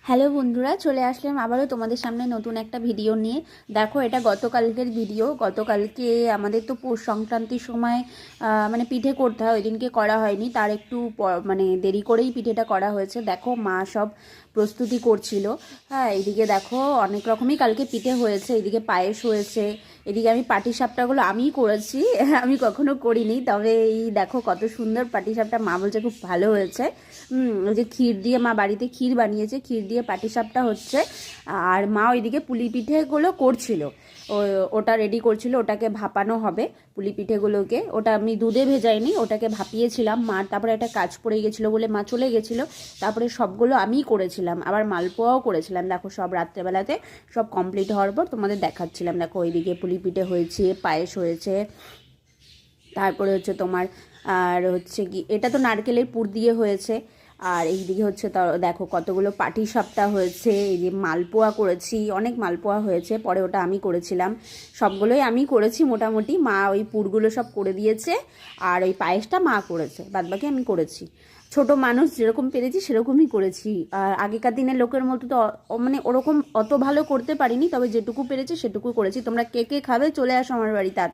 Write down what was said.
Hello বন্ধুরা, চলে আসলাম আবারও তোমাদের সামনে নতুন একটা ভিডিও নিয়ে। দেখো, এটা গতকালকের ভিডিও। গতকালকে আমাদের তো পৌষ সংক্রান্তির সময় মানে পিঠে করতে হয়, ওই দিনকে করা হয়নি, তার একটু মানে দেরি করেই পিঠেটা করা হয়েছে। দেখো, মা সব প্রস্তুতি করছিল। হ্যাঁ, এইদিকে দেখো অনেক রকমই কালকে পিঠে হয়েছে, এইদিকে পায়েস হয়েছে, এদিকে আমি পাটিসাপটাগুলো আমিই করেছি। আমি কখনো করিনি, তবে এই দেখো কত সুন্দর পাটিসাপটা, মা বলছে খুব ভালো হয়েছে। ওই যে ক্ষীর দিয়ে, মা বাড়িতে ক্ষীর বানিয়েছে, ক্ষীর দিয়ে পাটিসাপটা হচ্ছে। আর মা ওইদিকে পুলি পিঠেগুলো করছিল, ওটা রেডি করছিল, ওটাকে ভাপানো হবে পুলি পিঠেগুলোকে। ওটা আমি দুধে ভেজাইনি, ওটাকে ভাপিয়েছিলাম মা। তারপরে একটা কাজ পড়ে গেছিলো বলে মা চলে গেছিলো, তারপরে সবগুলো আমিই করেছিলাম, আবার মালপোয়াও করেছিলাম। দেখো, সব রাত্রেবেলাতে সব কমপ্লিট হওয়ার পর তোমাদের দেখাচ্ছিলাম। দেখো, ওইদিকে পুলি পিঠে হয়েছে, পায়েস হয়েছে, তারপরে হচ্ছে তোমার আর হচ্ছে কি, এটা তো নারকেলের পুর দিয়ে হয়েছে। আর এইদিকে হচ্ছে দেখো কতগুলো পাটিসাপটা হয়েছে, এই যে মালপোয়া করেছি, অনেক মালপোয়া হয়েছে, পরে ওটা আমি করেছিলাম। সবগুলোই আমি করেছি মোটামুটি, মা ওই পুরগুলো সব করে দিয়েছে, আর ওই পায়েসটা মা করেছে, বাদবাকি আমি করেছি। ছোট মানুষ যেরকম পেরেছি সেরকমই করেছি। আর আগেকার দিনের লোকের মতো তো মানে ওরকম অত ভালো করতে পারিনি, তবে যেটুকু পেরেছি সেটুকু করেছি। তোমরা কে কে খাবে চলে আসো আমার বাড়িতে।